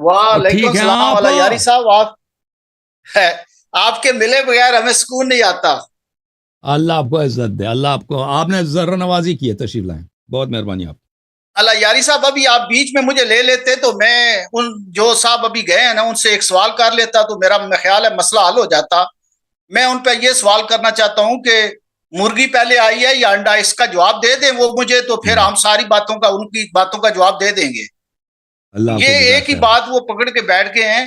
وعلیکم ٹھیک ہے السلام آپ؟ والا یاری صاحب، آپ کے ملے بغیر ہمیں سکون نہیں آتا. اللہ آپ کو عزت دے، اللہ آپ کو، آپ نے ذرہ نوازی کی ہے، تشریف لائیں، بہت مہربانی آپ. اللہ یاری صاحب، ابھی آپ بیچ میں مجھے لے لیتے تو میں ان جو صاحب ابھی گئے ہیں نا ان سے ایک سوال کر لیتا تو میرا خیال ہے مسئلہ حل ہو جاتا. میں ان پہ یہ سوال کرنا چاہتا ہوں کہ مرغی پہلے آئی ہے یا انڈا، اس کا جواب دے دیں وہ مجھے، تو پھر ہم ساری باتوں کا، ان کی باتوں کا جواب دے دیں گے. اللہ آپ کو یہ جزائے ایک ہی خیر. بات وہ پکڑ کے بیٹھ گئے ہیں.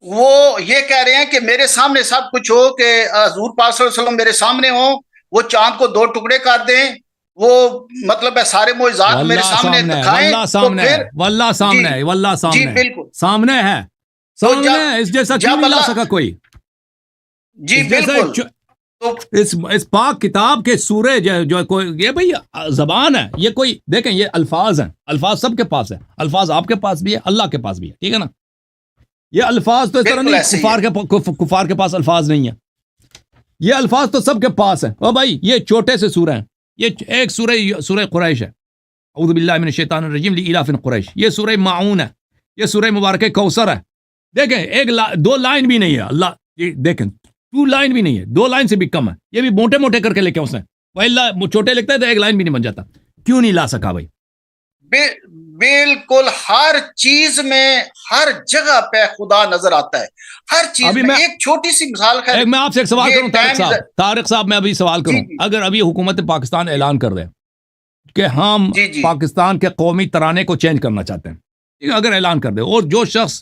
وہ یہ کہہ رہے ہیں کہ میرے سامنے سب کچھ ہو، کہ حضور پاک صلی اللہ علیہ وسلم میرے سامنے ہو، وہ چاند کو 2 ٹکڑے کر دیں، وہ مطلب ہے سارے معجزات میرے واللہ سامنے سامنے ہے، دکھائیں واللہ تو سامنے ہے، پھر. واللہ جی سامنے ہے، واللہ جی سامنے ہے، بالکل. سامنے ہے، تو سامنے ہے. اس جیسا کیوں جب نہیں لا اللہ، سکا کوئی؟ جی اس جیسا بالکل. تو اس پاک کتاب کے سورے جو کوئی، یہ بھئی زبان ہے، یہ کوئی دیکھیں، یہ الفاظ ہیں، الفاظ سب کے پاس ہے، الفاظ آپ کے پاس بھی ہے، اللہ کے پاس بھی ہے، ٹھیک ہے نا؟ یہ الفاظ تو اس طرح بالکل نہیں، ایسے ہی ہے. کفار کے پاس الفاظ نہیں ہے، یہ الفاظ تو سب کے پاس ہیں. او بھائی یہ چھوٹے سے سورہ ہیں، یہ ایک سورہ قریش ہے، اعوذ باللہ من الشیطان الرجیم، لإلاف قریش. یہ سورہ معون ہے، یہ سورہ مبارکہ کوثر ہے. دیکھیں 2 لائن بھی نہیں ہے، اللہ یہ دیکھیں 2 لائن بھی نہیں ہے، 2 لائن سے بھی کم ہے. یہ بھی موٹے موٹے کر کے لکھے اس نے، وہ اللہ چھوٹے لکھتا ہے تو 1 لائن بھی نہیں بن جاتا. کیوں نہیں لا سکا بھائی؟ بالکل ہر چیز میں، ہر جگہ پہ خدا نظر آتا ہے، ہر چیز میں. ایک چھوٹی سی مثال ہے. میں آپ سے ایک سوال کروں طارق صاحب، میں ابھی سوال کروں. جی جی اگر ابھی حکومت پاکستان اعلان کر دے کہ ہم جی جی پاکستان کے قومی ترانے کو چینج کرنا چاہتے ہیں، اگر اعلان کر دے، اور جو شخص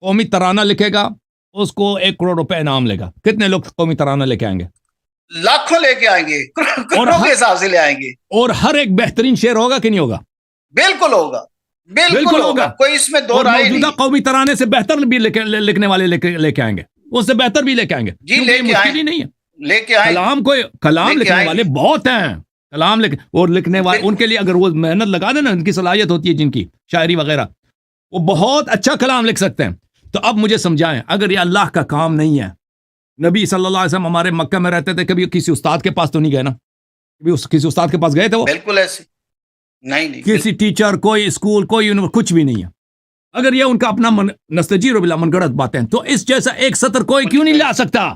قومی ترانہ لکھے گا اس کو 1 کروڑ روپے انعام لے گا، کتنے لوگ قومی ترانہ لے کے آئیں گے؟ لاکھوں لے کے آئیں گے، کروڑوں کے حساب سے لے آئیں گے. اور ہر ایک بہترین شعر ہوگا کہ نہیں ہوگا؟ بالکل ہوگا، بالکل ہوگا، کوئی اس میں دو اور رائے موجودہ نہیں. قومی ترانے سے بہتر بھی لکھنے والے لے کے آئیں گے، اس سے بہتر بھی لے کے آئیں گے، جی کیونکہ لے یہ کے مشکل آئیں، ہی نہیں ہے. لے کے آئیں، کلام لے کے لکھنے آئیں والے گے. بہت ہیں، اور لکھنے والے ان کے لیے اگر وہ محنت لگا دیں نا، ان کی صلاحیت ہوتی ہے جن کی شاعری وغیرہ، وہ بہت اچھا کلام لکھ سکتے ہیں. تو اب مجھے سمجھائیں، اگر یہ اللہ کا کام نہیں ہے، نبی صلی اللہ علیہ وسلم ہمارے مکہ میں رہتے تھے، کبھی کسی استاد کے پاس تو نہیں گئے نا؟ کبھی کسی استاد کے پاس گئے تھے وہ؟ بالکل ایسے نہیں کسی ٹیچر، کوئی اسکول، کوئی یونیورسٹی، کچھ بھی نہیں ہے. اگر یہ ان کا اپنا نستجیر باللہ من گڑت باتیں، تو اس جیسا ایک سطر کوئی کیوں نہیں لا سکتا؟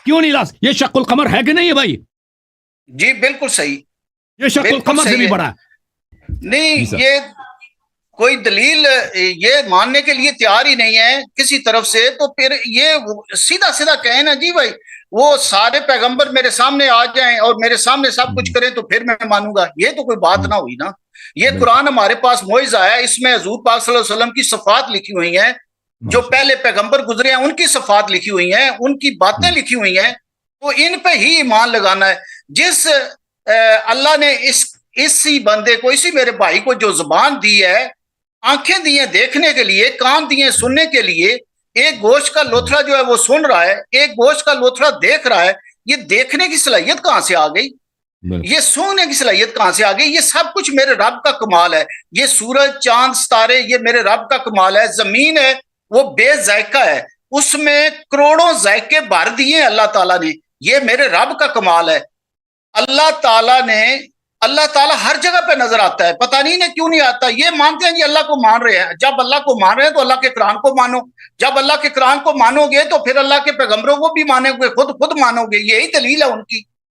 کیوں نہیں لا سکتا؟ یہ شق القمر ہے کہ نہیں ہے بھائی؟ جی بالکل صحیح، یہ شق القمر سے بھی بڑا ہے. نہیں یہ کوئی دلیل یہ ماننے کے لیے تیار ہی نہیں ہے کسی طرف سے. تو پھر یہ سیدھا سیدھا کہیں نا جی بھائی، وہ سارے پیغمبر میرے سامنے آ جائیں اور میرے سامنے سب کچھ کریں تو پھر میں مانوں گا. یہ تو کوئی بات نہ ہوئی نا. یہ قرآن ہمارے پاس معجزہ ہے، اس میں حضور پاک صلی اللہ علیہ وسلم کی صفات لکھی ہوئی ہیں، جو پہلے پیغمبر گزرے ہیں ان کی صفات لکھی ہوئی ہیں، ان کی باتیں لکھی ہوئی ہیں. تو ان پہ ہی ایمان لگانا ہے. جس اللہ نے اسی بندے کو، اسی میرے بھائی کو جو زبان دی ہے، آنکھیں دی ہیں دیکھنے کے لیے، کان دیے سننے کے لیے، ایک گوشت کا لوتھڑا جو ہے وہ سن رہا ہے، ایک گوشت کا لوتھڑا دیکھ رہا ہے. یہ دیکھنے کی صلاحیت کہاں سے آ گئی؟ یہ سوننے کی صلاحیت کہاں سے آ گئی؟ یہ سب کچھ میرے رب کا کمال ہے. یہ سورج، چاند، ستارے، یہ میرے رب کا کمال ہے. زمین ہے وہ بے ذائقہ ہے، اس میں کروڑوں ذائقے بھر دیے اللہ تعالیٰ نے. یہ میرے رب کا کمال ہے. اللہ تعالیٰ ہر جگہ پہ نظر آتا ہے. پتہ نہیں کیوں نہیں آتا. یہ مانتے ہیں جی اللہ کو مان رہے ہیں. جب اللہ کو مان رہے ہیں تو اللہ کے قرآن کو مانو. جب اللہ کے قرآن کو مانو گے تو پھر اللہ کے پیغمبروں کو بھی مانو گے، خود مانو گے. یہی دلیل ہے ان کی.